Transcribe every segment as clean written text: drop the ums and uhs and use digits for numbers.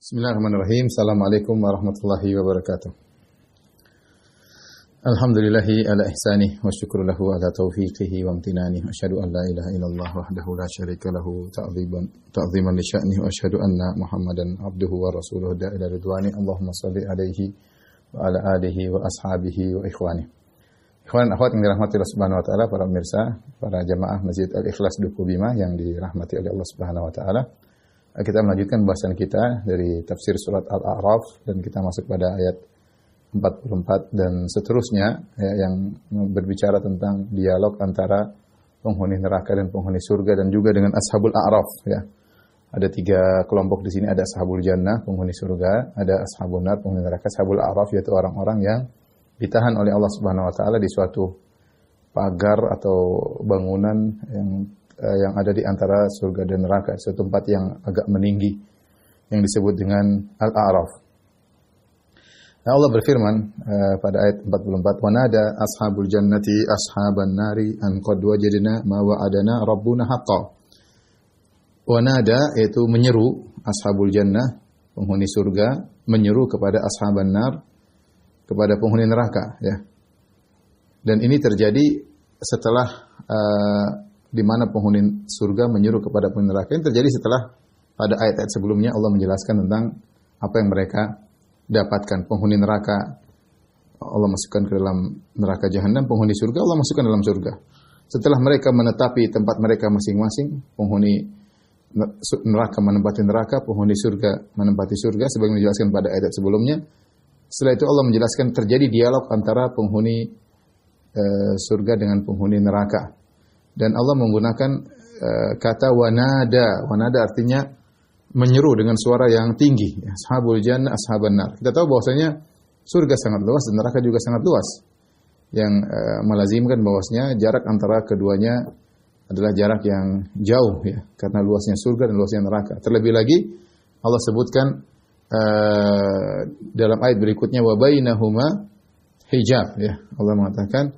Bismillahirrahmanirrahim. Assalamualaikum warahmatullahi wabarakatuh. Alhamdulillahi ala ihsanih wa syukru lahu ala taufiqihi wa amtinani. Asyhadu an la ilaha illallah wahdahu la syarika lahu ta'ziman li sya'nihi wa asyhadu anna Muhammadan abduhu wa rasuluhu da'ila ridwani. Allahumma shalli alaihi wa ala alihi wa ashabihi wa ikhwani. Ikhwan akhwat yang dirahmati Allah Subhanahu wa taala, para pemirsa, para jamaah Masjid Al-Ikhlas Duku Bima yang dirahmati oleh Allah Subhanahu wa taala. Kita melanjutkan bahasan kita dari tafsir surat Al-A'raf dan kita masuk pada ayat 44 dan seterusnya ya, yang berbicara tentang dialog antara penghuni neraka dan penghuni surga dan juga dengan Ashabul A'raf ya. Ada 3 kelompok di sini, ada Ashabul Jannah, penghuni surga, ada Ashabul Nar, penghuni neraka. Ashabul A'raf yaitu orang-orang yang ditahan oleh Allah Subhanahu wa taala di suatu pagar atau bangunan yang ada di antara surga dan neraka, suatu tempat yang agak meninggi yang disebut dengan Al-A'raf. Allah berfirman pada ayat 44, "Wa nada ashabul jannati ashaban nari an qad wajadna ma wa'adana rabbuna haqqan." Wa nada yaitu menyeru, ashabul jannah, penghuni surga, menyeru kepada ashaban nar, kepada penghuni neraka ya. Dan ini terjadi setelah di mana penghuni surga menyuruh kepada penghuni neraka. Ini terjadi setelah pada ayat-ayat sebelumnya Allah menjelaskan tentang apa yang mereka dapatkan. Penghuni neraka Allah masukkan ke dalam neraka jahanam, penghuni surga Allah masukkan dalam surga. Setelah mereka menetapi tempat mereka masing-masing, penghuni neraka menempati neraka, penghuni surga menempati surga, sebagaimana dijelaskan pada ayat sebelumnya. Setelah itu Allah menjelaskan terjadi dialog antara penghuni surga dengan penghuni neraka. Dan Allah menggunakan kata wanada. Wanada artinya menyeru dengan suara yang tinggi. Ashabul jannah, ashaban nar. Kita tahu bahwasanya surga sangat luas dan neraka juga sangat luas. Yang melazimkan bahwasanya jarak antara keduanya adalah jarak yang jauh ya, karena luasnya surga dan luasnya neraka. Terlebih lagi Allah sebutkan dalam ayat berikutnya wa bainahuma hijab ya. Allah mengatakan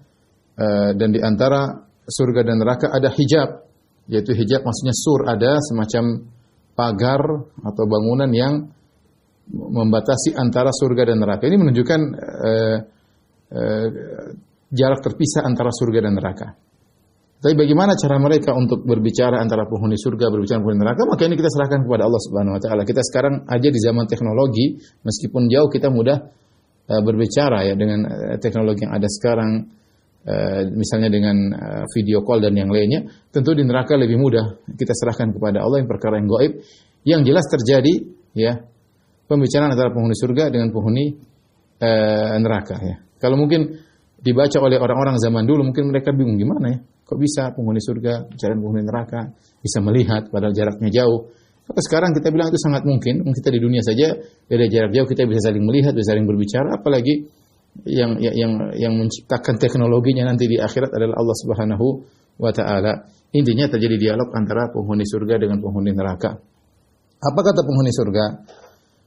dan di antara surga dan neraka ada hijab, yaitu hijab maksudnya sur, ada semacam pagar atau bangunan yang membatasi antara surga dan neraka. Ini menunjukkan jarak terpisah antara surga dan neraka. Tapi bagaimana cara mereka untuk berbicara antara penghuni surga, berbicara penghuni neraka? Maka ini kita serahkan kepada Allah Subhanahu wa taala. Kita sekarang aja di zaman teknologi, meskipun jauh kita mudah berbicara ya dengan teknologi yang ada sekarang. Misalnya dengan video call dan yang lainnya, tentu di neraka lebih mudah. Kita serahkan kepada Allah yang perkara yang gaib. Yang jelas terjadi ya pembicaraan antara penghuni surga dengan penghuni neraka ya. Kalau mungkin dibaca oleh orang-orang zaman dulu, mungkin mereka bingung gimana ya, kok bisa penghuni surga bicara dengan penghuni neraka, bisa melihat padahal jaraknya jauh. Tapi sekarang kita bilang itu sangat mungkin. Kita di dunia saja dari jarak jauh kita bisa saling melihat, bisa saling berbicara, apalagi yang menciptakan teknologinya nanti di akhirat adalah Allah Subhanahu wa taala. Intinya terjadi dialog antara penghuni surga dengan penghuni neraka. Apa kata penghuni surga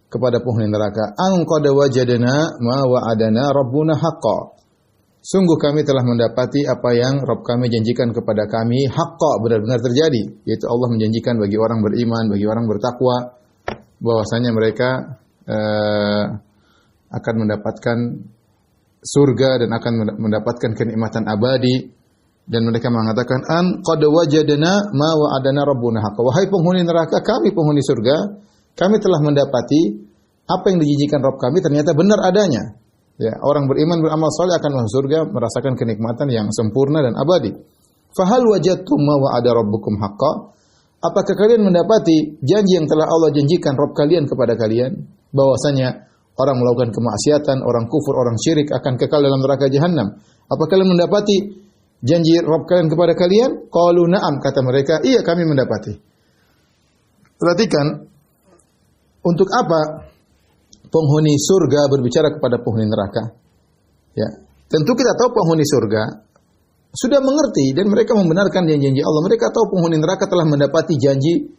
kepada penghuni neraka? An qad wajadna ma wa'adana rabbuna haqqan. Sungguh kami telah mendapati apa yang Rabb kami janjikan kepada kami haqqan, benar-benar terjadi, yaitu Allah menjanjikan bagi orang beriman, bagi orang bertakwa bahwasanya mereka akan mendapatkan surga dan akan mendapatkan kenikmatan abadi, dan mereka mengatakan an qad wajadna ma wa'adana rabbuna haqqan. Wahai penghuni neraka, kami penghuni surga, kami telah mendapati apa yang dijanjikan Rabb kami ternyata benar adanya. Ya, orang beriman beramal saleh akan masuk surga, merasakan kenikmatan yang sempurna dan abadi. Fahal wajadtum ma wa'ada rabbukum haqqan? Apakah kalian mendapati janji yang telah Allah janjikan Rabb kalian kepada kalian, bahwasanya orang melakukan kemaksiatan, orang kufur, orang syirik akan kekal dalam neraka jahanam? Apa kalian mendapati janji Rabb kalian kepada kalian? Qalu na'am, kata mereka, iya kami mendapati. Perhatikan, untuk apa penghuni surga berbicara kepada penghuni neraka? Ya, tentu kita tahu penghuni surga sudah mengerti dan mereka membenarkan janji-janji Allah. Mereka tahu penghuni neraka telah mendapati janji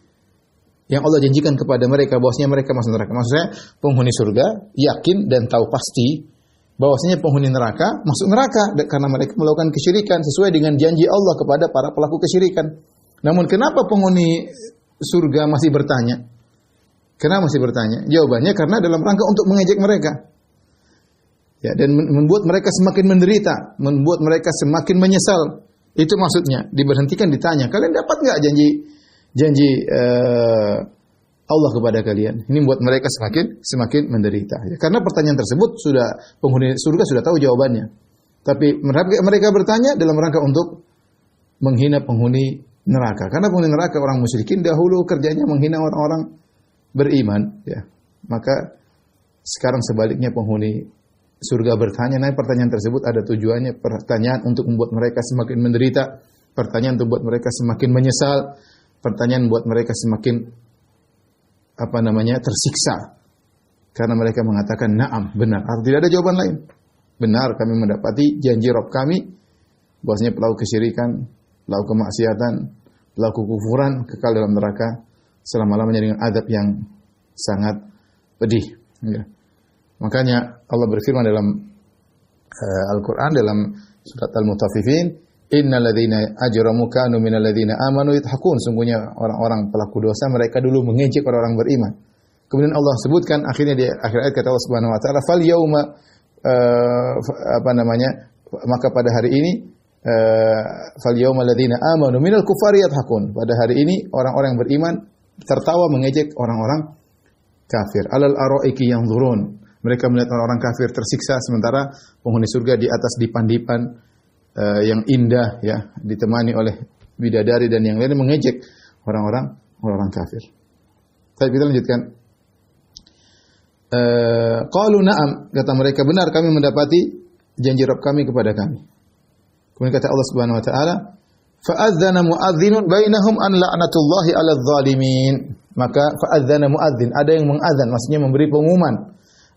yang Allah janjikan kepada mereka bahwasanya mereka masuk neraka. Maksudnya penghuni surga yakin dan tahu pasti bahwasanya penghuni neraka masuk neraka karena mereka melakukan kesyirikan sesuai dengan janji Allah kepada para pelaku kesyirikan. Namun kenapa penghuni surga masih bertanya? Kenapa masih bertanya? Jawabannya karena dalam rangka untuk mengejek mereka. Ya, dan membuat mereka semakin menderita, membuat mereka semakin menyesal. Itu maksudnya. Diberhentikan ditanya, kalian dapat enggak janji Allah kepada kalian? Ini membuat mereka semakin menderita. Ya, karena pertanyaan tersebut sudah penghuni surga sudah tahu jawabannya. Tapi mereka bertanya dalam rangka untuk menghina penghuni neraka. Karena penghuni neraka orang musyrikin dahulu kerjanya menghina orang-orang beriman, ya. Maka sekarang sebaliknya penghuni surga bertanya. Nah, pertanyaan tersebut ada tujuannya, pertanyaan untuk membuat mereka semakin menderita, pertanyaan untuk membuat mereka semakin menyesal, pertanyaan membuat mereka semakin tersiksa. Karena mereka mengatakan na'am, benar. Artinya tidak ada jawaban lain. Benar, kami mendapati janji Rabb kami bahwasanya pelaku kesyirikan, pelaku kemaksiatan, pelaku kufuran kekal dalam neraka selama-lamanya dengan azab yang sangat pedih. Ya. Makanya Allah berfirman dalam Al-Quran dalam surat Al-Mutaffifin, innal ladzina ajramu kanu minal ladzina amanu yadhakun. Sungguhnya orang-orang pelaku dosa mereka dulu mengejek orang-orang beriman. Kemudian Allah sebutkan akhirnya di akhir ayat kata Allah Subhanahu wa taala, fal yauma maka pada hari ini fal yaumal ladzina amanu minal kufari yadhakun. Pada hari ini orang-orang yang beriman tertawa mengejek orang-orang kafir. Alal araiki yanzurun. Mereka melihat orang-orang kafir tersiksa sementara penghuni surga di atas dipan-dipan yang indah, ya, ditemani oleh bidadari dan yang lain mengejek orang-orang kafir. Tapi kita lanjutkan. Qalu na'am, kata mereka benar kami mendapati janji Rabb kami kepada kami. Kemudian kata Allah Subhanahu wa taala, fa'adzana mu'adhdhinun bainahum an la'natullahi 'alal zalimin. Maka fa'adzana mu'adzin, ada yang mengazan, maksudnya memberi pengumuman.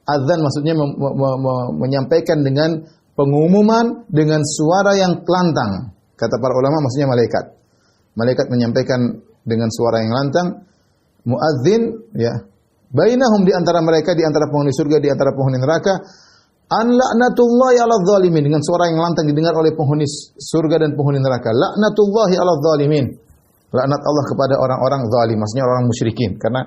Azan maksudnya menyampaikan dengan pengumuman dengan suara yang lantang. Kata para ulama maksudnya malaikat. Malaikat menyampaikan dengan suara yang lantang. Mu'adzin, ya. Bainahum di antara mereka, di antara penghuni surga, di antara penghuni neraka. An la'natullahi 'alal zalimin, dengan suara yang lantang didengar oleh penghuni surga dan penghuni neraka. La'natullahi 'alal zalimin. Laknat Allah kepada orang-orang zalim, maksudnya orang musyrikin. Karena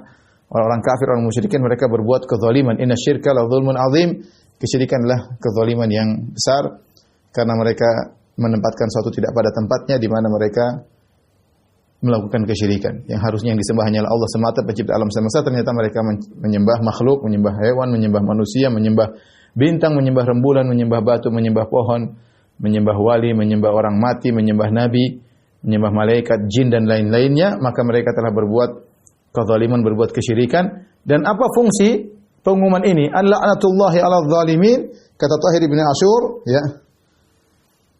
orang-orang kafir, orang musyrikin mereka berbuat kezaliman. Inna syirka la dzulmun azim. Kesyirikan adalah kezaliman yang besar karena mereka menempatkan suatu tidak pada tempatnya di mana mereka melakukan kesyirikan. Yang harusnya yang disembah hanyalah Allah semata pencipta alam semesta, ternyata mereka menyembah makhluk, menyembah hewan, menyembah manusia, menyembah bintang, menyembah rembulan, menyembah batu, menyembah pohon, menyembah wali, menyembah orang mati, menyembah nabi, menyembah malaikat, jin dan lain-lainnya. Maka mereka telah berbuat kezaliman, berbuat kesyirikan. Dan apa fungsi pengumuman ini? An-la'natullahi 'alal zalimin, kata Tahir bin Ashur, ya.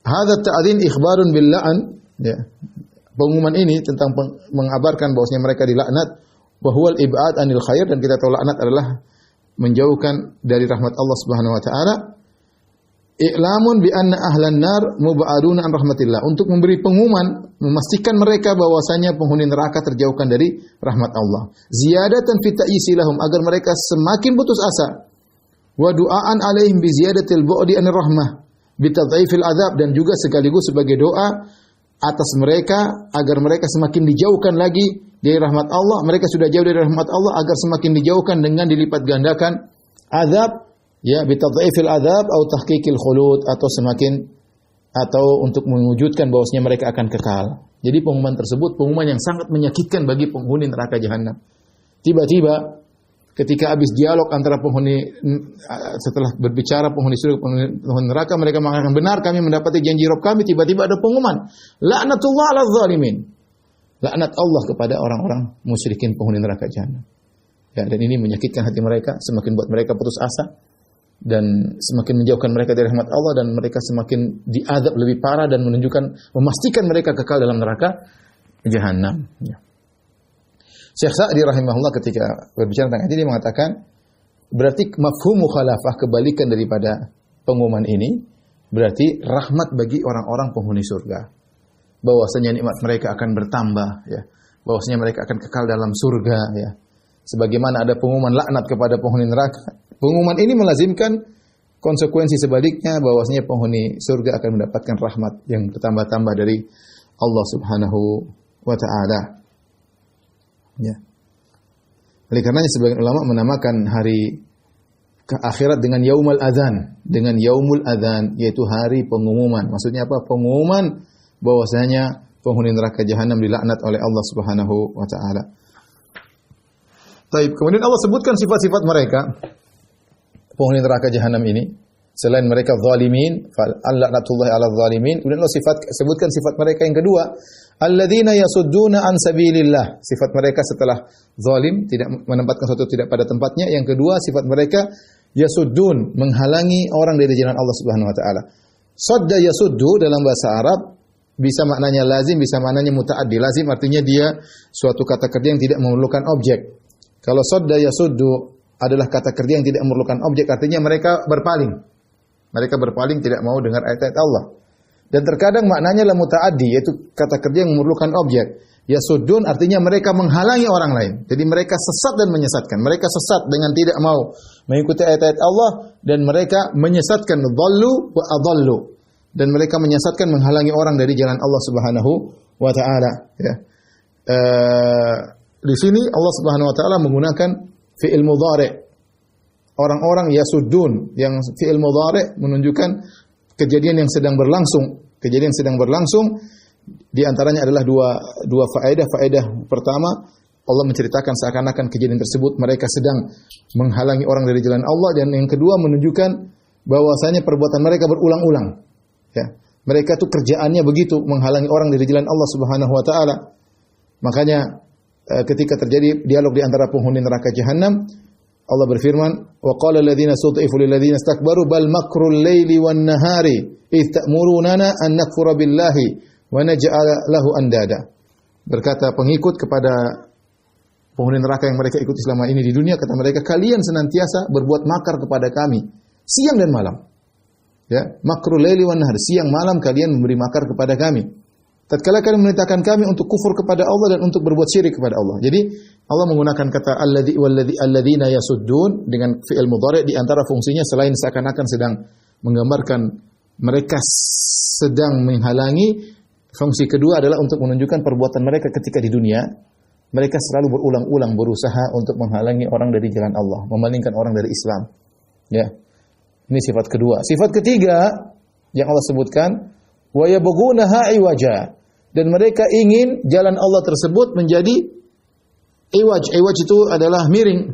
Hadza ta'dzin ikhbarun bil la'n, ya. Pengumuman ini tentang mengabarkan bahwasanya mereka dilaknat, wa huwal ib'ad anil khair, dan kita tahu laknat adalah menjauhkan dari rahmat Allah Subhanahu wa taala. I'lamun bi anna ahlan nar mub'aduna an rahmatillah, untuk memberi pengumuman, memastikan mereka bahwasanya penghuni neraka terjauhkan dari rahmat Allah. Ziyadatan fi ta'yisi lahum, agar mereka semakin putus asa. Wa du'aan alaihim bi ziyadatil bu'di anir rahmah bi tadhifil azab, dan juga sekaligus sebagai doa atas mereka agar mereka semakin dijauhkan lagi dari rahmat Allah. Mereka sudah jauh dari rahmat Allah, agar semakin dijauhkan dengan dilipat gandakan azab. Ya, bitadhifil azab atau tahqiqil khulud, atau untuk mewujudkan bahwasanya mereka akan kekal. Jadi pengumuman tersebut pengumuman yang sangat menyakitkan bagi penghuni neraka jahanam. Tiba-tiba ketika habis dialog antara penghuni, setelah berbicara penghuni surga penghuni neraka, mereka mengatakan benar kami mendapati janji Rabb kami, tiba-tiba ada pengumuman, laknatullah 'alal zalimin. Laknat Allah kepada orang-orang musyrikin penghuni neraka jahanam. Ya, dan ini menyakitkan hati mereka, semakin buat mereka putus asa, dan semakin menjauhkan mereka dari rahmat Allah, dan mereka semakin diazab lebih parah dan memastikan mereka kekal dalam neraka jahanam. Ya. Syekh Sa'di rahimahullah ketika berbicara tentang ini mengatakan, berarti mafhum mukhalafah, kebalikan daripada pengumuman ini, berarti rahmat bagi orang-orang penghuni surga. Bahwasanya nikmat mereka akan bertambah, ya. Bahwasanya mereka akan kekal dalam surga, ya. Sebagaimana ada pengumuman laknat kepada penghuni neraka, pengumuman ini melazimkan konsekuensi sebaliknya, bahwasanya penghuni surga akan mendapatkan rahmat yang bertambah-tambah dari Allah Subhanahu wa taala. Ya. Oleh karenanya sebagian ulama menamakan hari akhirat dengan yaumul adzan, dengan yaumul adzan, yaitu hari pengumuman. Maksudnya apa? Pengumuman bahwasanya penghuni neraka jahanam dilaknat oleh Allah Subhanahu wa taala. Baik, kemudian Allah sebutkan sifat-sifat mereka penghuni neraka jahanam ini. Selain mereka zalimin, fal'anatullahi 'alal zalimin, kemudian Allah sebutkan sifat mereka yang kedua, alladzina yasudduna an sabilillah. Sifat mereka setelah zalim, tidak menempatkan sesuatu tidak pada tempatnya. Yang kedua, sifat mereka yasuddun, menghalangi orang dari jalan Allah Subhanahu wa taala. Sadda yasuddu dalam bahasa Arab bisa maknanya lazim, bisa maknanya mutaaddi. Lazim artinya dia suatu kata kerja yang tidak memerlukan objek. Kalau sadda yasuddu adalah kata kerja yang tidak memerlukan objek, artinya mereka berpaling. Mereka berpaling, tidak mau dengar ayat-ayat Allah. Dan terkadang maknanya la mutaaddi, yaitu kata kerja yang memerlukan objek. Yasuddun artinya mereka menghalangi orang lain. Jadi mereka sesat dan menyesatkan. Mereka sesat dengan tidak mau mengikuti ayat-ayat Allah dan mereka menyesatkan, dhallu wa adallu. Dan mereka menyesatkan, menghalangi orang dari jalan Allah Subhanahu wa taala, ya. Di sini Allah Subhanahu wa taala menggunakan fi'il mudhari'. Orang-orang yasuddun, yang fi'il mudhari' menunjukkan kejadian yang sedang berlangsung. Kejadian yang sedang berlangsung, di antaranya adalah dua faedah. Faedah pertama, Allah menceritakan seakan-akan kejadian tersebut mereka sedang menghalangi orang dari jalan Allah, dan yang kedua menunjukkan bahwasanya perbuatan mereka berulang-ulang. Ya, mereka tuh kerjaannya begitu, menghalangi orang dari jalan Allah Subhanahu wa taala. Makanya ketika terjadi dialog di antara penghuni neraka jahanam, Allah berfirman, "Wa qala alladziina stud'ifu lil ladziina istakbaru bal makrul laili wan nahari idz ta'murunana an nakfura billahi wa naj'ala lahu andada." Berkata pengikut kepada penghuni neraka yang mereka ikuti selama ini di dunia, kata mereka, kalian senantiasa berbuat makar kepada kami siang dan malam. Ya, makrul laili wan nahar, siang malam kalian memberi makar kepada kami. Tatkala kalian memerintahkan kami untuk kufur kepada Allah dan untuk berbuat syirik kepada Allah. Jadi Allah menggunakan kata alladzina yasuddun dengan fi'il mudhari' di antara fungsinya selain seakan-akan sedang menggambarkan mereka sedang menghalangi, fungsi kedua adalah untuk menunjukkan perbuatan mereka ketika di dunia. Mereka selalu berulang-ulang berusaha untuk menghalangi orang dari jalan Allah, memalingkan orang dari Islam. Ya. Ini sifat kedua. Sifat ketiga yang Allah sebutkan, wa yabghunaha iwaja, dan mereka ingin jalan Allah tersebut menjadi iwaj. Iwaj itu adalah miring.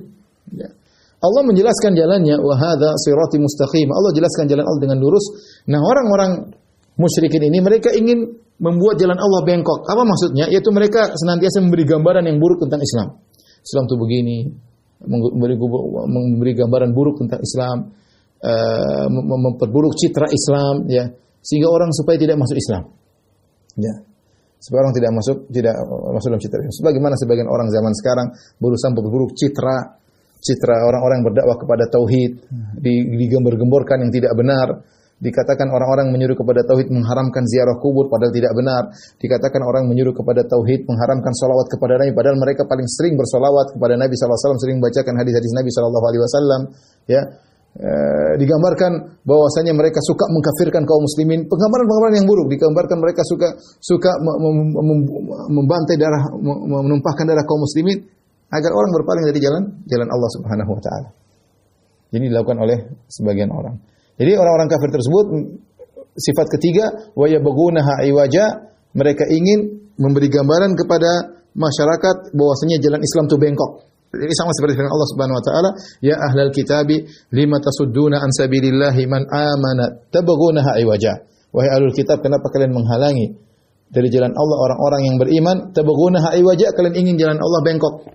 Ya. Allah menjelaskan jalannya, wa hadza sirati mustaqim. Allah jelaskan jalan Allah dengan lurus. Nah, orang-orang musyrikin ini mereka ingin membuat jalan Allah bengkok. Apa maksudnya? Yaitu mereka senantiasa memberi gambaran yang buruk tentang Islam. Islam itu begini, memberi gambaran buruk tentang Islam, memperburuk citra Islam, ya, sehingga orang supaya tidak masuk Islam. Ya. Supaya orang tidak masuk dalam citra Islam. Sebagaimana sebagian orang zaman sekarang berusaha memperburuk citra orang-orang yang berdakwah kepada tauhid, digembar-gemborkan yang tidak benar. Dikatakan orang-orang menyuruh kepada tauhid mengharamkan ziarah kubur padahal tidak benar. Dikatakan orang menyuruh kepada tauhid mengharamkan salawat kepada Nabi padahal mereka paling sering bersolawat kepada Nabi sallallahu alaihi wasallam, sering membacakan hadis-hadis Nabi sallallahu alaihi wasallam, ya. Digambarkan bahwasanya mereka suka mengkafirkan kaum muslimin, penggambaran-penggambaran yang buruk. Digambarkan mereka suka membantai darah, menumpahkan darah kaum muslimin agar orang berpaling dari jalan Allah Subhanahu wa taala. Ini dilakukan oleh sebagian orang. Jadi orang-orang kafir tersebut, sifat ketiga, wa yabghunaha iwaja, mereka ingin memberi gambaran kepada masyarakat bahwasanya jalan Islam itu bengkok. Ini sama seperti firman Allah Subhanahu wa taala, ya ahlal kitabi lima tasudduna an sabilillahi man amana tabghunaha iwaja. Wahai ahlul kitab, kenapa kalian menghalangi dari jalan Allah orang-orang yang beriman? Tabghunaha iwaja, kalian ingin jalan Allah bengkok.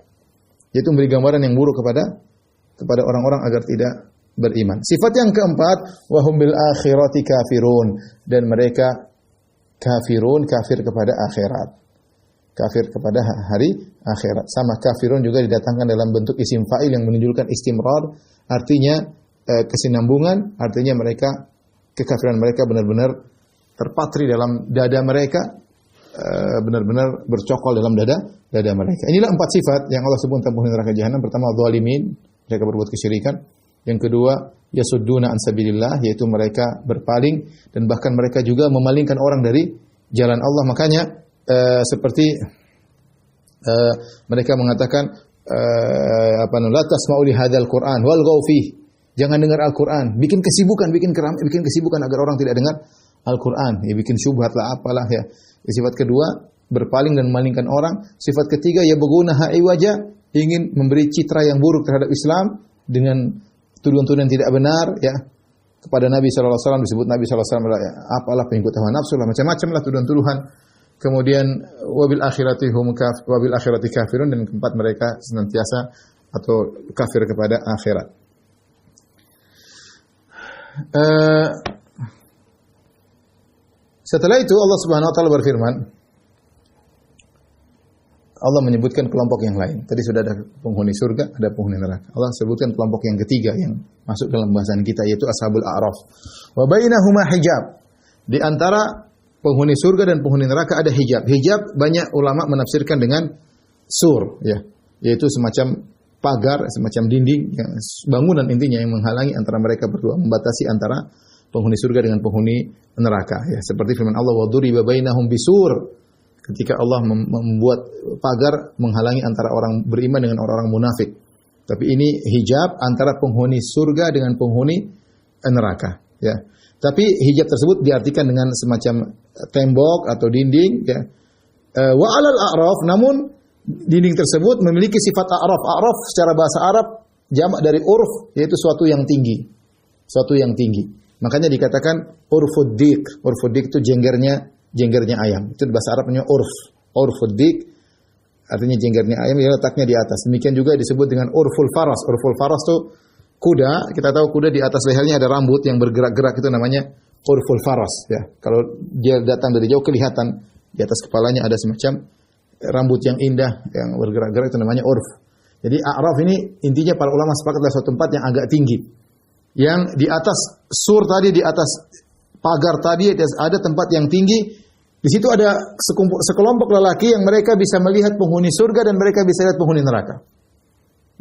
Yaitu memberi gambaran yang buruk kepada orang-orang agar tidak beriman. Sifat yang keempat, wa hum bil akhirati kafirun, dan mereka kafir kepada akhirat. Kafir kepada hari akhirat. Sama kafirun juga didatangkan dalam bentuk isim fa'il yang menunjukkan istimrar, artinya kesinambungan, artinya mereka, kekafiran mereka benar-benar terpatri dalam dada mereka, benar-benar bercokol dalam dada mereka. Inilah 4 sifat yang Allah sebut tentang penghuni neraka jahanam. Pertama, zalimin, mereka berbuat kesyirikan. Yang kedua, yasudduna an sabilillah, yaitu mereka berpaling dan bahkan mereka juga memalingkan orang dari jalan Allah. Makanya seperti mereka mengatakan la tasma'u li hadzal Qur'an walghaw fihi. Jangan dengar Al-Qur'an, bikin kesibukan agar orang tidak dengar Al-Qur'an. Ya bikin syubhat lah apalah ya. Sifat kedua, berpaling dan memalingkan orang. Sifat ketiga, yabghunaha iwaja, ingin memberi citra yang buruk terhadap Islam dengan tuduhan-tuduhan tidak benar ya. Kepada Nabi sallallahu alaihi wasallam disebut Nabi sallallahu alaihi wasallam apalah pengikut hawa nafsu lah, macam-macam lah tuduhan-tuduhan. Kemudian wabil akhirati kafirun, dan keempat mereka senantiasa atau kafir kepada akhirat. Setelah itu Allah Subhanahu wa taala berfirman, Allah menyebutkan kelompok yang lain. Tadi sudah ada penghuni surga, ada penghuni neraka. Allah sebutkan kelompok yang ketiga yang masuk dalam bahasan kita, yaitu ashabul a'raf. Wa bainahuma hijab. Di antara penghuni surga dan penghuni neraka ada hijab. Hijab banyak ulama menafsirkan dengan sur, ya, yaitu semacam pagar, semacam dinding, yang bangunan intinya yang menghalangi antara mereka berdua, membatasi antara penghuni surga dengan penghuni neraka. Ya, seperti firman Allah, wa duriba bainahum bisur. Ketika Allah membuat pagar menghalangi antara orang beriman dengan orang-orang munafik. Tapi ini hijab antara penghuni surga dengan penghuni neraka. Ya. Tapi hijab tersebut diartikan dengan semacam tembok atau dinding. Ya. Wa alal a'raf, namun dinding tersebut memiliki sifat a'raf. A'raf secara bahasa Arab jamak dari urf, yaitu suatu yang tinggi. Suatu yang tinggi. Makanya dikatakan urfuddik. Urfuddik itu jenggernya ayam. Itu bahasa Arabnya urf. Urfuddik artinya jenggernya ayam, yang letaknya di atas. Demikian juga disebut dengan urful faras. Urful faras itu kuda. Kita tahu kuda di atas lehernya ada rambut yang bergerak-gerak, itu namanya urful faras. Ya, kalau dia datang dari jauh kelihatan di atas kepalanya ada semacam rambut yang indah yang bergerak-gerak, itu namanya urf. Jadi a'raf ini intinya para ulama sepakat adalah suatu tempat yang agak tinggi. Yang di atas sur tadi, di atas pagar tadi ada tempat yang tinggi. Di situ ada sekelompok lelaki yang mereka bisa melihat penghuni surga dan mereka bisa lihat penghuni neraka.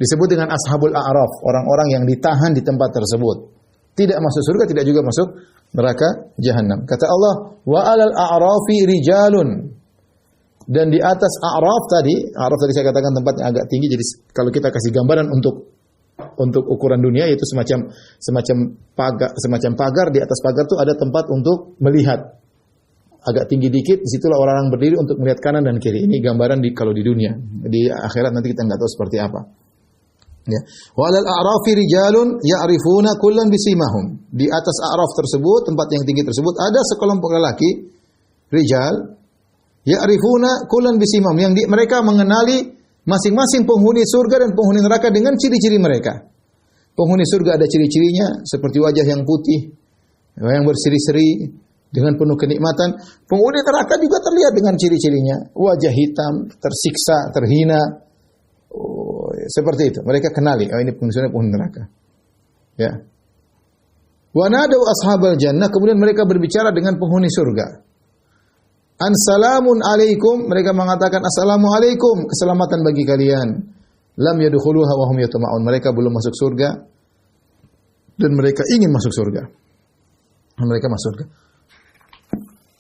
Disebut dengan ashabul a'raf, orang-orang yang ditahan di tempat tersebut. Tidak masuk surga, tidak juga masuk neraka jahanam. Kata Allah, wa alal a'rafi rijalun. Dan di atas a'raf tadi saya katakan tempat yang agak tinggi. Jadi kalau kita kasih gambaran untuk ukuran dunia, yaitu semacam pagar, di atas pagar itu ada tempat untuk melihat. Agak tinggi dikit, disitulah orang-orang berdiri untuk melihat kanan dan kiri. Ini gambaran kalau di dunia. Di akhirat nanti kita nggak tahu seperti apa. Ya. Wa 'alal a'rafi rijalun ya'rifuna kullan bisimahum. Di atas a'raf tersebut, tempat yang tinggi tersebut, ada sekelompok lelaki, rijal, ya'rifuna kullan bisimahum, yang mereka mengenali masing-masing penghuni surga dan penghuni neraka dengan ciri-ciri mereka. Penghuni surga ada ciri-cirinya, seperti wajah yang putih, yang berseri-seri, dengan penuh kenikmatan. Penghuni neraka juga terlihat dengan ciri-cirinya. Wajah hitam, tersiksa, terhina. Oh, seperti itu. Mereka kenali, ini penghuni neraka. Ya. Wa nadau ashabal jannah, kemudian mereka berbicara dengan penghuni surga. Ansalamun alaikum, mereka mengatakan assalamualaikum, keselamatan bagi kalian. Lam yadkhuluha wa hum yatma'un, mereka belum masuk surga dan mereka ingin masuk surga. Mereka masuk surga.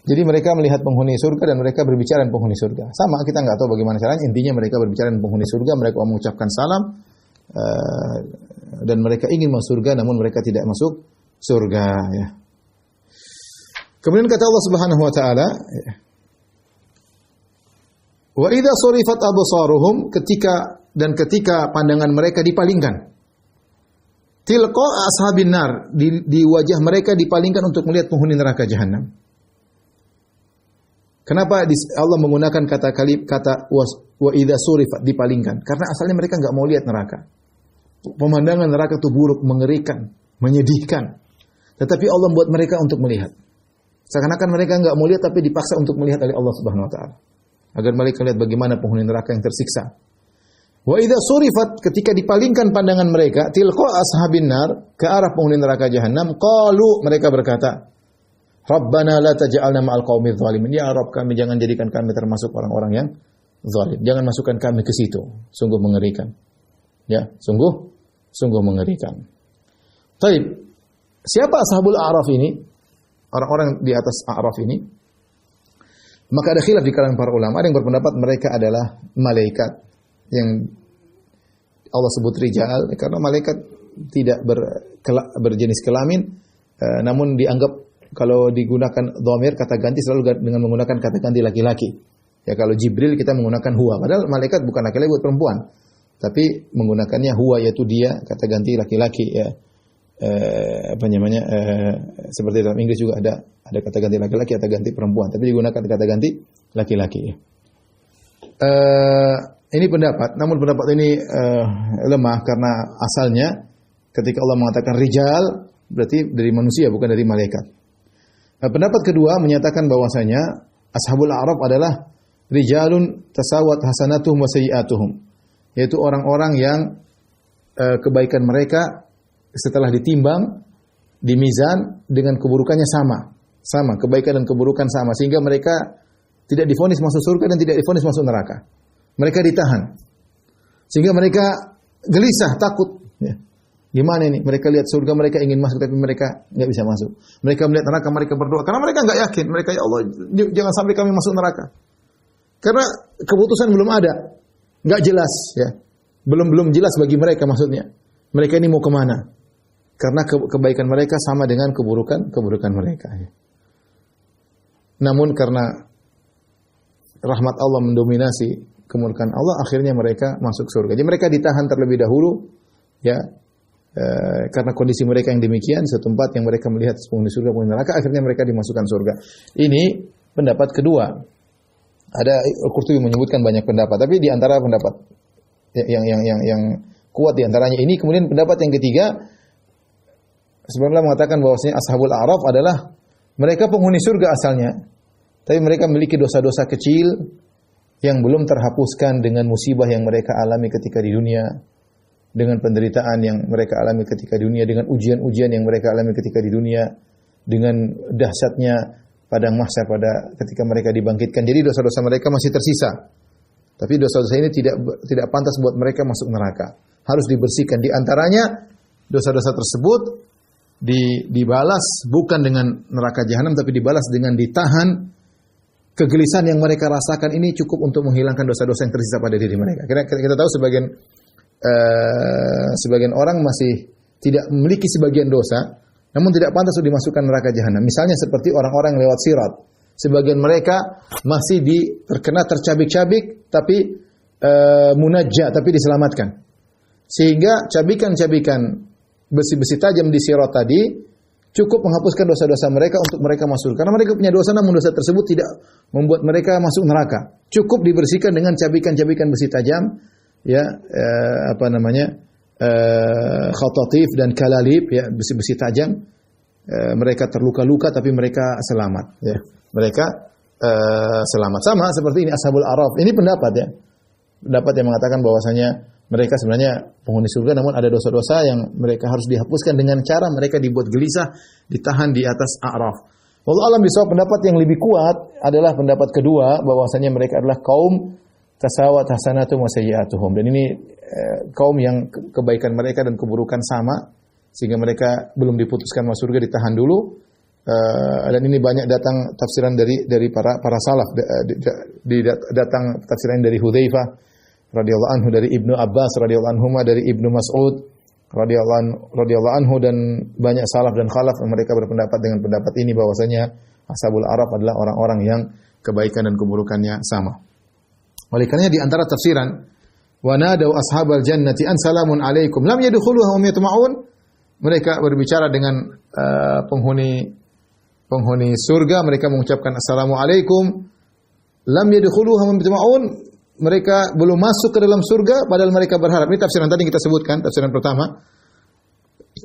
Jadi mereka melihat penghuni surga dan mereka berbicara dengan penghuni surga. Sama, kita nggak tahu bagaimana caranya. Intinya mereka berbicara dengan penghuni surga, mereka mengucapkan salam, dan mereka ingin masuk surga, namun mereka tidak masuk surga. Ya. Kemudian kata Allah Subhanahu Wa Taala, wa idza surifat absaruhum, ketika pandangan mereka dipalingkan, tilqa ashabin nar, di wajah mereka dipalingkan untuk melihat penghuni neraka jahanam. Kenapa Allah menggunakan kata wa idza surifat, dipalingkan? Karena asalnya mereka enggak mau lihat neraka. Pemandangan neraka itu buruk, mengerikan, menyedihkan. Tetapi Allah membuat mereka untuk melihat. Seakan-akan mereka enggak mau lihat tapi dipaksa untuk melihat oleh Allah Subhanahu wa taala. Agar mereka lihat bagaimana penghuni neraka yang tersiksa. Wa idza surifat, ketika dipalingkan pandangan mereka tilqa ashabin nar, ke arah penghuni neraka jahanam, qalu, mereka berkata, Rabbana la taj'alna ma'al qaumidz zalimin. Ya Rabb kami, jangan jadikan kami termasuk orang-orang yang zalim. Jangan masukkan kami ke situ. Sungguh mengerikan. Ya, sungguh mengerikan. Baik. Siapa ashabul a'raf ini? Orang-orang di atas a'raf ini. Maka ada khilaf di kalangan para ulama. Ada yang berpendapat mereka adalah malaikat yang Allah sebut rijal karena malaikat tidak berjenis kelamin, namun dianggap kalau digunakan dhamir kata ganti selalu dengan menggunakan kata ganti laki-laki. Ya kalau Jibril kita menggunakan huwa, padahal malaikat bukan laki-laki, buat perempuan. Tapi menggunakannya huwa, yaitu dia, kata ganti laki-laki ya. Seperti dalam Inggris juga ada kata ganti laki-laki, kata ganti perempuan, tapi digunakan kata ganti laki-laki ya. Ini pendapat, namun pendapat ini lemah karena asalnya ketika Allah mengatakan rijal berarti dari manusia bukan dari malaikat. Pendapat kedua menyatakan bahwasanya ashabul a'raf adalah rijalun tasawat hasanatuhum wa sayyi'atuhum, yaitu orang-orang yang kebaikan mereka setelah ditimbang di mizan dengan keburukannya sama, kebaikan dan keburukan sama, sehingga mereka tidak divonis masuk surga dan tidak divonis masuk neraka. Mereka ditahan sehingga mereka gelisah, takut. Ya. Gimana ini? Mereka lihat surga, mereka ingin masuk tapi mereka nggak bisa masuk. Mereka melihat neraka, mereka berdoa karena mereka nggak yakin. Mereka, ya Allah, jangan sampai kami masuk neraka. Karena keputusan belum ada, nggak jelas. Ya, belum jelas bagi mereka maksudnya. Mereka ini mau kemana? Karena kebaikan mereka sama dengan keburukan mereka. Ya. Namun karena rahmat Allah mendominasi kemurkaan Allah, akhirnya mereka masuk surga. Jadi mereka ditahan terlebih dahulu, ya, karena kondisi mereka yang demikian, setempat yang mereka melihat penghuni surga, penghuni neraka, akhirnya mereka dimasukkan surga. Ini pendapat kedua. Ada Qurtubi menyebutkan banyak pendapat, tapi di antara pendapat yang kuat di antaranya ini, kemudian pendapat yang ketiga, sebenarnya mengatakan bahwasanya ashabul a'raf adalah mereka penghuni surga asalnya, tapi mereka memiliki dosa-dosa kecil yang belum terhapuskan dengan musibah yang mereka alami ketika di dunia, dengan penderitaan yang mereka alami ketika di dunia, dengan ujian-ujian yang mereka alami ketika di dunia, dengan dahsyatnya padang mahsyar pada ketika mereka dibangkitkan. Jadi dosa-dosa mereka masih tersisa. Tapi dosa-dosa ini tidak pantas buat mereka masuk neraka. Harus dibersihkan. Di antaranya dosa-dosa tersebut dibalas bukan dengan neraka jahanam, tapi dibalas dengan ditahan. Kegelisahan yang mereka rasakan ini cukup untuk menghilangkan dosa-dosa yang tersisa pada diri mereka. Kita tahu sebagian orang masih tidak memiliki sebagian dosa, namun tidak pantas untuk dimasukkan neraka jahanam. Misalnya seperti orang-orang yang lewat sirat. Sebagian mereka masih terkena tercabik-cabik, tapi munajjah, tapi diselamatkan. Sehingga cabikan-cabikan besi-besi tajam di sirat tadi cukup menghapuskan dosa-dosa mereka untuk mereka masuk. Karena mereka punya dosa, namun dosa tersebut tidak membuat mereka masuk neraka. Cukup dibersihkan dengan cabikan-cabikan besi tajam, ya, khatatif dan kalalib, ya, besi-besi tajam. Mereka terluka-luka tapi mereka selamat. Ya. Mereka selamat. Sama seperti ini ashabul a'raf. Ini pendapat, ya. Pendapat yang mengatakan bahwasanya mereka sebenarnya penghuni surga, namun ada dosa-dosa yang mereka harus dihapuskan dengan cara mereka dibuat gelisah, ditahan di atas a'raf. Wallahu a'lam bishawab. Pendapat yang lebih kuat adalah pendapat kedua, bahwasanya mereka adalah kaum tasawat hasanatuhum wa sayyi'atuhum. Dan ini kaum yang kebaikan mereka dan keburukan sama, sehingga mereka belum diputuskan masuk surga, ditahan dulu. Dan ini banyak datang tafsiran dari para salaf. Datang tafsiran dari Hudzaifah radhiyallahu anhu, dari Ibnu Abbas radhiyallahu anhu, dari Ibnu Mas'ud radhiyallahu anhu, dan banyak salaf dan khalaf yang mereka berpendapat dengan pendapat ini, bahwasanya ashabul a'raf adalah orang-orang yang kebaikan dan keburukannya sama. Oleh karenanya di antara tafsiran wa nadau ashabal jannati an salamun alaikum lam yadkhuluha hum yatma'un, mereka berbicara dengan penghuni surga, mereka mengucapkan assalamu alaikum, lam yadkhuluha hum yatma'un, mereka belum masuk ke dalam surga padahal mereka berharap. Ini tafsiran tadi yang kita sebutkan, tafsiran pertama.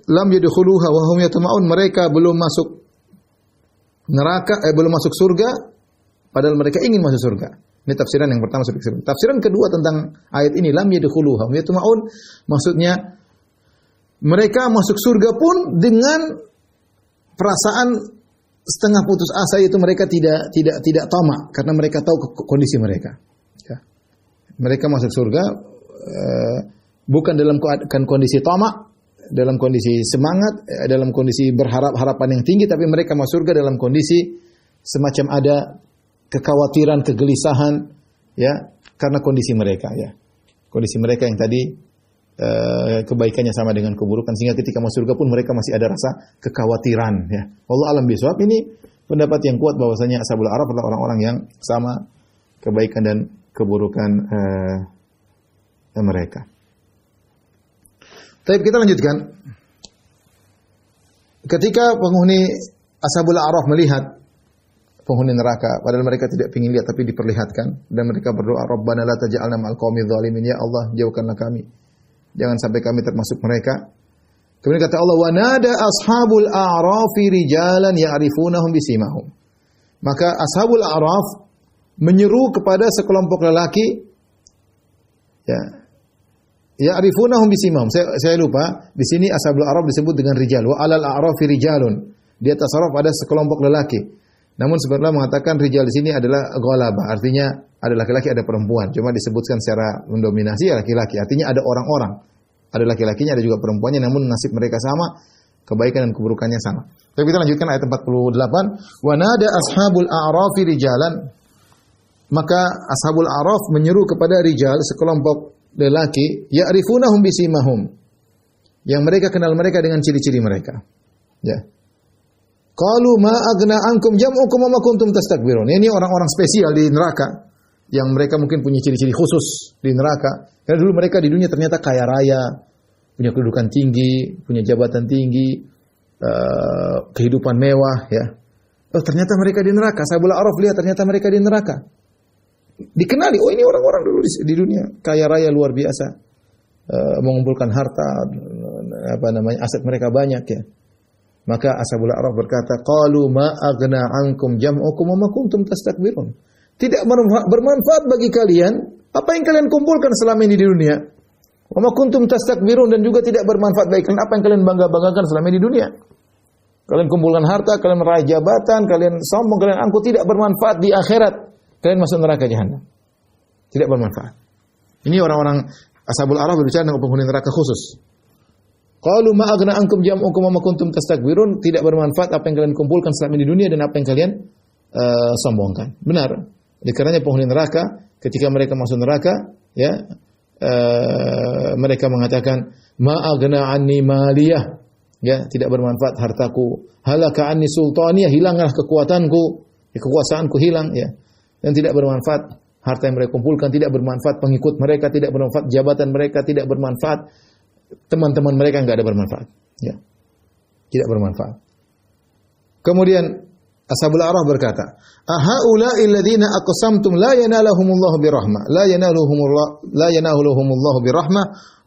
Lam yadkhuluha wa hum yatma'un, mereka belum masuk neraka, belum masuk surga padahal mereka ingin masuk surga. Ini tafsiran yang pertama. Tafsiran kedua tentang ayat ini, lam yadkhuluha wa hum yatma'un, maksudnya mereka masuk surga pun dengan perasaan setengah putus asa, yaitu mereka tidak tamak karena mereka tahu kondisi mereka. Ya. Mereka masuk surga bukan dalam kondisi tamak, dalam kondisi semangat, dalam kondisi harapan yang tinggi, tapi mereka masuk surga dalam kondisi semacam ada kekhawatiran, kegelisahan, ya, karena kondisi mereka, ya. Kondisi mereka yang tadi kebaikannya sama dengan keburukan, sehingga ketika masuk surga pun mereka masih ada rasa kekhawatiran, ya. Allah alam bisawab. Ini pendapat yang kuat bahwasanya Ashabul A'raf adalah orang-orang yang sama kebaikan dan keburukan mereka. Tapi kita lanjutkan. Ketika penghuni Ashabul A'raf melihat penghuni neraka, padahal mereka tidak ingin lihat tapi diperlihatkan, dan mereka berdoa, Rabbana la taj'alna ma'al qaumidz zalimin, ya Allah jauhkanlah kami, jangan sampai kami termasuk mereka. Kemudian kata Allah, wa nada ashabul a'rafi rijalan ya'rifunahum bisimahum. Maka Ashabul A'raf menyeru kepada sekelompok lelaki, ya, ya'rifunahum bisimahum. Saya lupa, di sini Ashabul A'raf disebut dengan rijal, wa alal a'rafi rijalun. Di atas Araf ada sekelompok lelaki. Namun sebenarnya mengatakan rijal di sini adalah ghalabah, artinya ada laki-laki, ada perempuan. Cuma disebutkan secara mendominasi ya laki-laki. Artinya ada orang-orang. Ada laki-lakinya, ada juga perempuannya, namun nasib mereka sama, kebaikan dan keburukannya sama. Tapi kita lanjutkan ayat 48. Wa nada ashabul a'rafi rijalan. Maka Ashabul A'raf menyeru kepada rijal, sekelompok lelaki, ya'rifunahum bisimahum. Yang mereka kenal mereka dengan ciri-ciri mereka. Ya. Qalu ma aghna ankum jam'ukum wa ma kuntum tastakbirun. Ini orang-orang spesial di neraka yang mereka mungkin punya ciri-ciri khusus di neraka. Karena dulu mereka di dunia ternyata kaya raya, punya kedudukan tinggi, punya jabatan tinggi, kehidupan mewah, ya. Oh, ternyata mereka di neraka. Ashabul A'raf lihat ternyata mereka di neraka. Dikenali, oh ini orang-orang dulu di dunia kaya raya luar biasa, mengumpulkan harta, aset mereka banyak, ya. Maka Ashabul A'raf berkata, qalu ma aghna ankum jam'ukum wa ma kuntum tastakbirun. Tidak bermanfaat bagi kalian apa yang kalian kumpulkan selama ini di dunia. Wa ma kuntum tastakbirun, dan juga tidak bermanfaat bagi kalian apa yang kalian bangga-banggakan selama ini di dunia. Kalian kumpulkan harta, kalian meraih jabatan, kalian sombong, kalian angkuh, tidak bermanfaat di akhirat. Kalian masuk neraka jahanam. Tidak bermanfaat. Ini orang-orang Ashabul A'raf berbicara dengan penghuni neraka khusus. Qalu ma aghna ankum jam'ukum wa ma kuntum tastakbirun, tidak bermanfaat apa yang kalian kumpulkan selama ini di dunia dan apa yang kalian sombongkan. Benar. Dikarenanya penghuni neraka ketika mereka masuk neraka, ya, mereka mengatakan ma aghna anni maliyah, ya, tidak bermanfaat hartaku. Halaka anni sultaniyah, hilanglah kekuatanku, kekuasaanku hilang, ya. Dan tidak bermanfaat harta yang mereka kumpulkan, tidak bermanfaat pengikut mereka, tidak bermanfaat jabatan mereka, tidak bermanfaat teman-teman mereka, enggak ada bermanfaat, ya. Tidak bermanfaat. Kemudian Ashabul A'raf berkata, "Ahaula'i alladziina aqsamtum la yanalahumullahu birahmah, la yanaluhumullahu birahmah,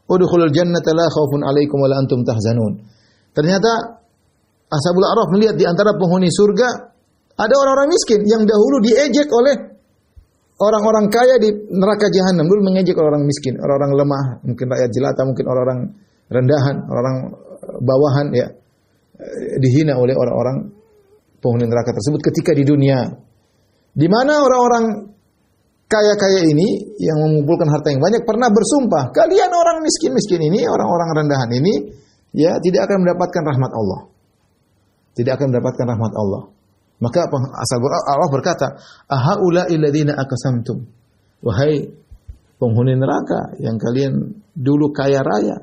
udkhulul jannata la khaufun 'alaikum wa la antum tahzanun." Ternyata Ashabul A'raf melihat di antara penghuni surga ada orang-orang miskin yang dahulu diejek oleh orang-orang kaya di neraka jahanam. Dulu mengejek orang miskin, orang-orang lemah, mungkin rakyat jelata, mungkin orang-orang rendahan, orang bawahan, ya. Dihina oleh orang-orang penghuni neraka tersebut ketika di dunia. Di mana orang-orang kaya-kaya ini yang mengumpulkan harta yang banyak pernah bersumpah, kalian orang miskin-miskin ini, orang-orang rendahan ini, ya, tidak akan mendapatkan rahmat Allah. Tidak akan mendapatkan rahmat Allah. Maka Ashabul A'raf berkata, ahaula'i alladziina aqsamtum. Wahai penghuni neraka yang kalian dulu kaya raya,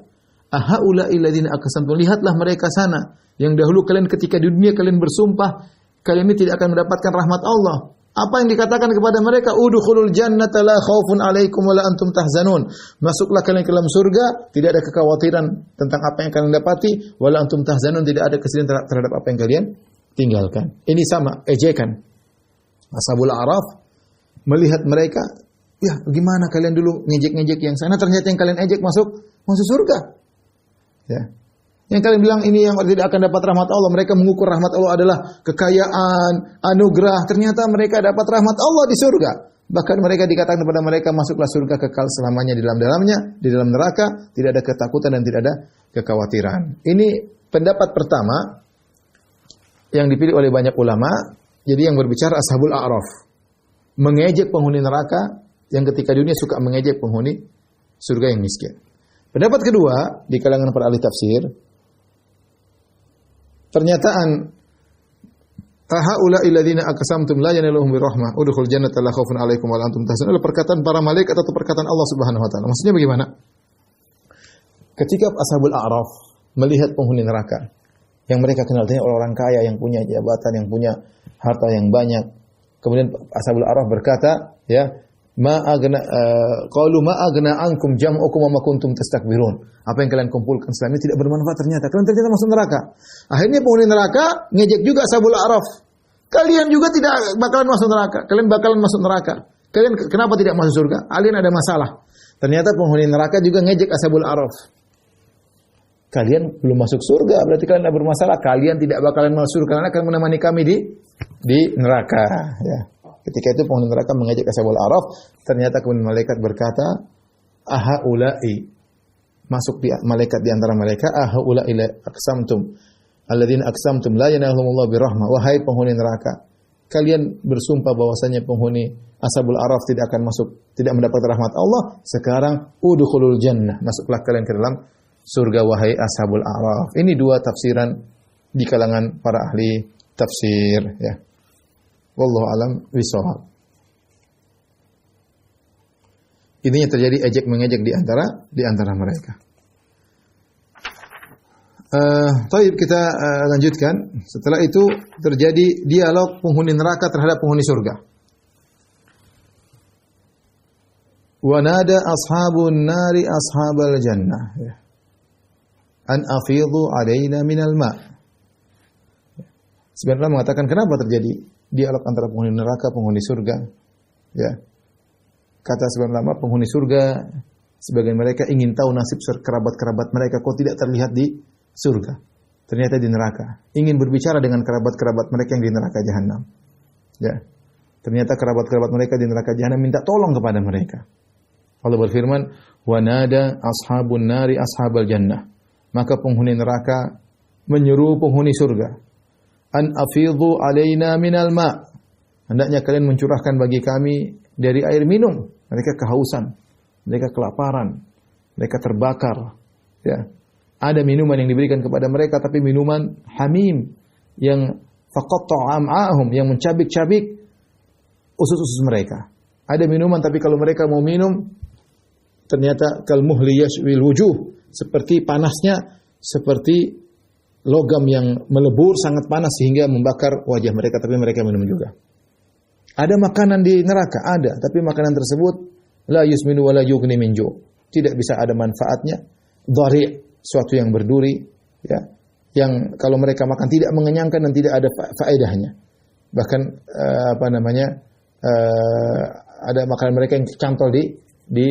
ahaula'i alladziina aqsamtum, lihatlah mereka sana yang dahulu kalian ketika di dunia kalian bersumpah kalian ini tidak akan mendapatkan rahmat Allah. Apa yang dikatakan kepada mereka? Udkhulul jannata la khaufun 'alaikum wa la antum tahzanun. Masuklah kalian ke dalam surga, tidak ada kekhawatiran tentang apa yang kalian dapati, wa la antum tahzanun, tidak ada kesedihan terhadap apa yang kalian tinggalkan. Ini sama ejekan. Ashabul A'raf melihat mereka, ya bagaimana kalian dulu ngejek-ngejek yang sana, ternyata yang kalian ejek masuk surga. Ya. Yang kalian bilang ini yang tidak akan dapat rahmat Allah, mereka mengukur rahmat Allah adalah kekayaan, anugerah, ternyata mereka dapat rahmat Allah di surga. Bahkan mereka dikatakan kepada mereka, masuklah surga kekal selamanya di dalamnya, di dalam neraka, tidak ada ketakutan dan tidak ada kekhawatiran. Ini pendapat pertama yang dipilih oleh banyak ulama. Jadi yang berbicara Ashabul A'raf mengejek penghuni neraka yang ketika dunia suka mengejek penghuni surga yang miskin. Pendapat kedua di kalangan para ahli tafsir, pernyataan haula'i alladziina aqsamtum la yanaluhum birahmah udkhul jannata la khaufun 'alaikum wa la antum tahzanun adalah perkataan para malaikat atau perkataan Allah Subhanahu wa taala. Maksudnya bagaimana? Ketika Ashabul A'raf melihat penghuni neraka yang mereka kenal, artinya orang-orang kaya yang punya jabatan, yang punya harta yang banyak. Kemudian Ashabul A'raf berkata, ya, qalu ma agna ankum jam'ukum wa ma kuntum tastakbirun. Apa yang kalian kumpulkan selama ini tidak bermanfaat ternyata. Kalian ternyata masuk neraka. Akhirnya penghuni neraka ngejek juga Ashabul A'raf. Kalian juga tidak bakalan masuk neraka. Kalian bakalan masuk neraka. Kalian kenapa tidak masuk surga? Kalian ada masalah. Ternyata penghuni neraka juga ngejek Ashabul A'raf. Kalian belum masuk surga, berarti kalian ada bermasalah. Kalian tidak bakalan masuk surga karena akan menemani kami di neraka. Ya. Ketika itu penghuni neraka mengejek Ashabul A'raf. Ternyata kemudian malaikat berkata, ahaula'i, masuk malaikat di antara mereka, ahaula'i aqsamtum alladzina aqsamtum la yanahumullahu birahmah. Wahai penghuni neraka, kalian bersumpah bahwasanya penghuni Ashabul A'raf tidak akan masuk, tidak mendapat rahmat Allah. Sekarang udkhulul jannah, masuklah kalian ke dalam surga wahai Ashabul A'raf. Ini dua tafsiran di kalangan para ahli tafsir, ya. Wallahu alam bishawab. Intinya terjadi ejek mengejek di antara mereka. Taib, kita lanjutkan. Setelah itu terjadi dialog penghuni neraka terhadap penghuni surga. Wa nada ashabun nari ashabal jannah, ya, an afidhu alaina minal ma'. Sebenarnya mengatakan kenapa terjadi dialog antara penghuni neraka penghuni surga, ya. Kata sebagian ulama, penghuni surga sebagian mereka ingin tahu nasib kerabat-kerabat mereka kok tidak terlihat di surga, ternyata di neraka. Ingin berbicara dengan kerabat-kerabat mereka yang di neraka jahanam, ya. Ternyata kerabat-kerabat mereka di neraka jahanam minta tolong kepada mereka. Allah berfirman, wa nada ashabun nari ashabal jannah. Maka penghuni neraka menyeru penghuni surga, an afidhu alaina minal ma'. Hendaknya kalian mencurahkan bagi kami dari air minum. Mereka kehausan, mereka kelaparan, mereka terbakar, ya. Ada minuman yang diberikan kepada mereka, tapi minuman hamim yang faqatta'a am'a'ahum, yang mencabik-cabik usus-usus mereka. Ada minuman tapi kalau mereka mau minum ternyata kal muhli yashwil wujuh, seperti panasnya seperti logam yang melebur sangat panas sehingga membakar wajah mereka, tapi mereka minum juga. Ada makanan di neraka, ada, tapi makanan tersebut la yusminu wa la yughni min ju'. Tidak bisa ada manfaatnya. Dhari', suatu yang berduri, ya. Yang kalau mereka makan tidak mengenyangkan dan tidak ada faedahnya. Bahkan ada makanan mereka yang cantol di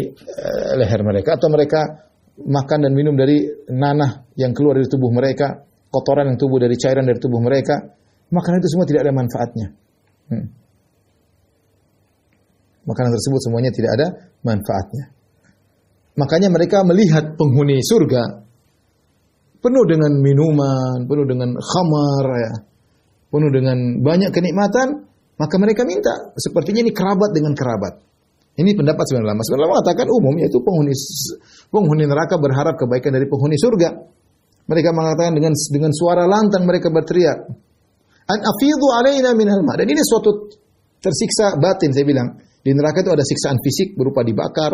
leher mereka, atau mereka makan dan minum dari nanah yang keluar dari tubuh mereka, kotoran yang tubuh dari cairan dari tubuh mereka. Makanan itu semua tidak ada manfaatnya. Makanan tersebut semuanya tidak ada manfaatnya. Makanya mereka melihat penghuni surga penuh dengan minuman, penuh dengan khamar, ya, penuh dengan banyak kenikmatan, maka mereka minta, sepertinya ini kerabat dengan kerabat. Ini pendapat sebenarnya lama. Sebenarnya mengatakan umum, yaitu penghuni neraka berharap kebaikan dari penghuni surga. Mereka mengatakan dengan suara lantang mereka berteriak, an afidhu alaina minal ma'. Dan ini suatu tersiksa batin, saya bilang. Di neraka itu ada siksaan fisik berupa dibakar,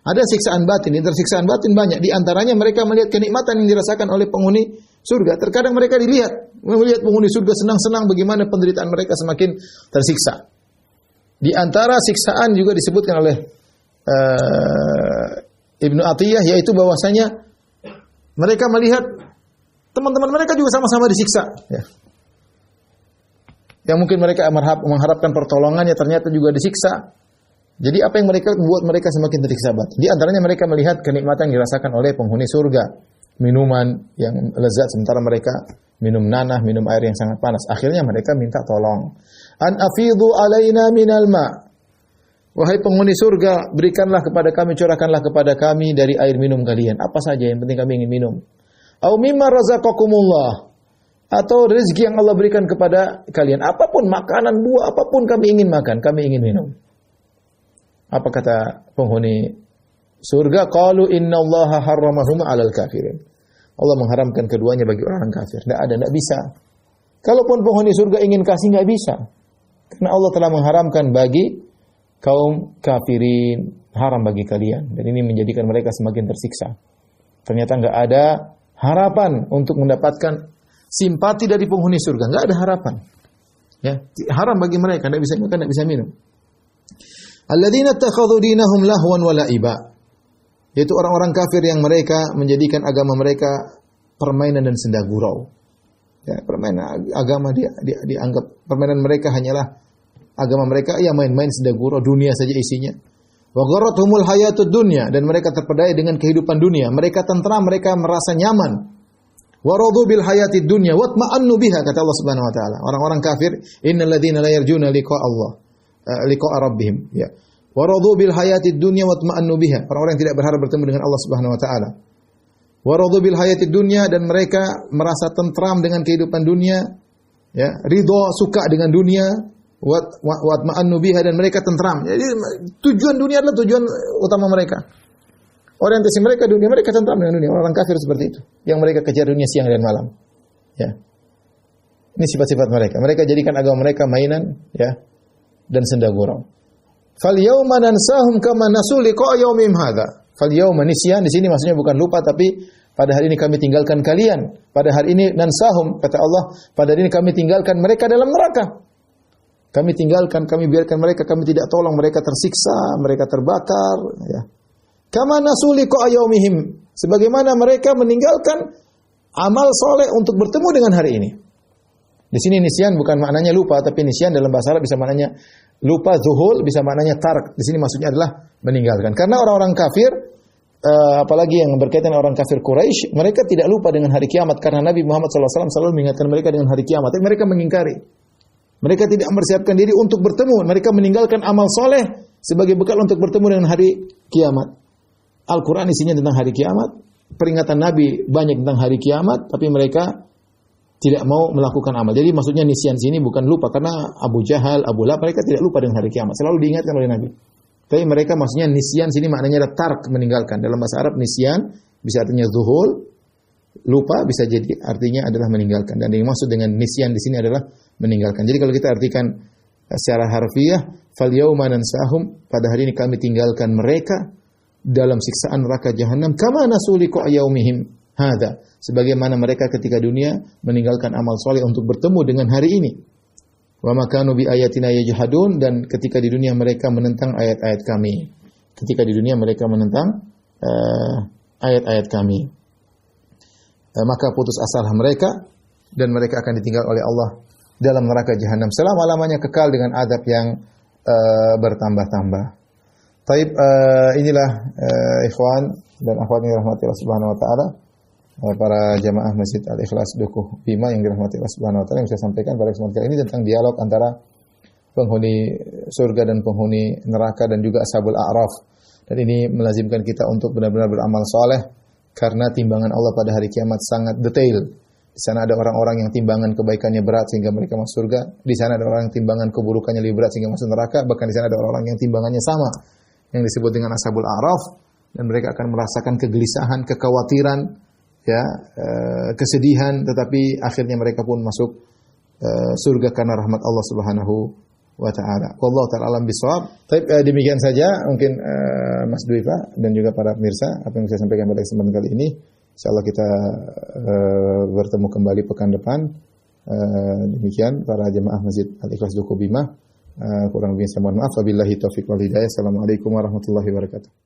ada siksaan batin. Di tersiksaan batin banyak. Di antaranya mereka melihat kenikmatan yang dirasakan oleh penghuni surga. Terkadang mereka melihat penghuni surga senang-senang bagaimana penderitaan mereka semakin tersiksa. Di antara siksaan juga disebutkan oleh Ibnu Atiyah, yaitu bahwasanya mereka melihat teman-teman mereka juga sama-sama disiksa, ya. Yang mungkin mereka mengharapkan pertolongannya ternyata juga disiksa. Jadi apa yang mereka buat mereka semakin tersiksa batin. Di antaranya mereka melihat kenikmatan yang dirasakan oleh penghuni surga, minuman yang lezat sementara mereka minum nanah, minum air yang sangat panas. Akhirnya mereka minta tolong. An afidhu alaina minal ma'. Wahai penghuni surga, berikanlah kepada kami, curahkanlah kepada kami dari air minum kalian. Apa saja yang penting kami ingin minum. Au mimma razaqakumullah. Atau rezeki yang Allah berikan kepada kalian. Apapun makanan, buah, apapun kami ingin makan, kami ingin minum. Apa kata penghuni surga? Qalu innallaha harramahuma 'alal kafirin. Allah mengharamkan keduanya bagi orang kafir. Tidak bisa. Kalaupun penghuni surga ingin kasih, nggak bisa. Karena Allah telah mengharamkan bagi kaum kafirin, haram bagi kalian. Dan ini menjadikan mereka semakin tersiksa. Ternyata nggak ada harapan untuk mendapatkan simpati dari penghuni surga. Nggak ada harapan. Ya, haram bagi mereka, tidak bisa makan, tidak bisa minum. Alladzina takhadhu dinahum lahwan wa la'iba. Yaitu orang-orang kafir yang mereka menjadikan agama mereka permainan dan senda gurau. Ya, permainan agama dianggap permainan mereka hanyalah agama mereka ya main-main senda gurau, dunia saja isinya. Wa gharratuhumul hayatud dunya, dan mereka terpedaya dengan kehidupan dunia. Mereka tentram, mereka merasa nyaman. Wa radu bil hayatid dunya watma'annu biha, kata Allah Subhanahu wa taala. Orang-orang kafir, innal ladzina la yarjuna liqa Allah, liqa rabbihim, ya. Wa radu bil hayatid dunya watma'annu biha. Orang-orang yang tidak berharap bertemu dengan Allah Subhanahu wa taala. Wa radu bil hayatid dunya, dan mereka merasa tentram dengan kehidupan dunia, ya, ridha, suka dengan dunia, watma'annu biha, dan mereka tentram. Jadi tujuan dunia adalah tujuan utama mereka. Orientasi mereka dunia, mereka tentram dengan dunia. Orang kafir seperti itu, yang mereka kejar dunia siang dan malam. Ya. Ini sifat-sifat mereka. Mereka jadikan agama mereka mainan, ya, dan senda gurau. Fal yauma nansahum kama nasu liqa yaumihim hadza. Fal yauma, nisyan di sini maksudnya bukan lupa, tapi pada hari ini kami tinggalkan kalian. Pada hari ini nansahum, kata Allah, pada hari ini kami tinggalkan mereka dalam neraka. Kami tinggalkan, kami biarkan mereka, kami tidak tolong mereka tersiksa, mereka terbakar, ya. Kama nasuli qa yaumihim, sebagaimana mereka meninggalkan amal soleh untuk bertemu dengan hari ini. Di sini nisyan bukan maknanya lupa, tapi nisyan dalam bahasa Arab bisa maknanya lupa, zuhul bisa maknanya tark. Di sini maksudnya adalah meninggalkan. Karena orang-orang kafir, apalagi yang berkaitan dengan orang kafir Quraisy, mereka tidak lupa dengan hari kiamat karena Nabi Muhammad SAW selalu mengingatkan mereka dengan hari kiamat. Tapi mereka mengingkari. Mereka tidak mempersiapkan diri untuk bertemu. Mereka meninggalkan amal soleh sebagai bekal untuk bertemu dengan hari kiamat. Al-Quran isinya tentang hari kiamat, peringatan Nabi banyak tentang hari kiamat, tapi mereka tidak mau melakukan amal. Jadi maksudnya nisyan sini bukan lupa, karena Abu Jahal, Abu Lahab, mereka tidak lupa dengan hari kiamat, selalu diingatkan oleh Nabi. Tapi mereka maksudnya nisyan sini maknanya adalah tark, meninggalkan. Dalam bahasa Arab nisyan bisa artinya zuhul, lupa, bisa jadi artinya adalah meninggalkan. Dan yang dimaksud dengan nisyan di sini adalah meninggalkan. Jadi kalau kita artikan secara harfiah, fal yauma nansahum, pada hari ini kami tinggalkan mereka dalam siksaan neraka jahanam, kama nasuliqa yaumihim hadza, sebagaimana mereka ketika dunia meninggalkan amal soleh untuk bertemu dengan hari ini. Wa makanu bi ayatina yajhadun, dan ketika di dunia mereka menentang ayat-ayat kami. Ketika di dunia mereka menentang ayat-ayat kami. Maka putus asalah mereka, dan mereka akan ditinggal oleh Allah dalam neraka jahanam selama-lamanya, kekal dengan azab yang bertambah-tambah. Taib, inilah ikhwan dan akhwat yang dirahmati Allah Subhanahu wa taala, para jamaah Masjid Al-Ikhlas Dukuh Bima yang dirahmati Allah Subhanahu wa taala, yang saya sampaikan pada kesempatan kali ini tentang dialog antara penghuni surga dan penghuni neraka dan juga ashabul a'raf. Dan ini melazimkan kita untuk benar-benar beramal saleh, karena timbangan Allah pada hari kiamat sangat detail. Di sana ada orang-orang yang timbangan kebaikannya berat sehingga mereka masuk surga. Di sana ada orang yang timbangan keburukannya lebih berat sehingga masuk neraka. Bahkan di sana ada orang yang timbangannya sama, yang disebut dengan ashabul a'raf, dan mereka akan merasakan kegelisahan, kekhawatiran, ya, kesedihan, tetapi akhirnya mereka pun masuk surga karena rahmat Allah Subhanahu wa taala. Wallahu taala alam bisawab. Baik, demikian saja mungkin Mas Dwi Pak dan juga para pemirsa apa yang saya sampaikan pada kesempatan kali ini. Insyaallah kita bertemu kembali pekan depan. Demikian para jemaah Masjid Al-Ikhlas Dukuh Bima. Kurang lebih saya mohon maaf. Wabillahi taufiq wal hidayah. Assalamualaikum warahmatullahi wabarakatuh.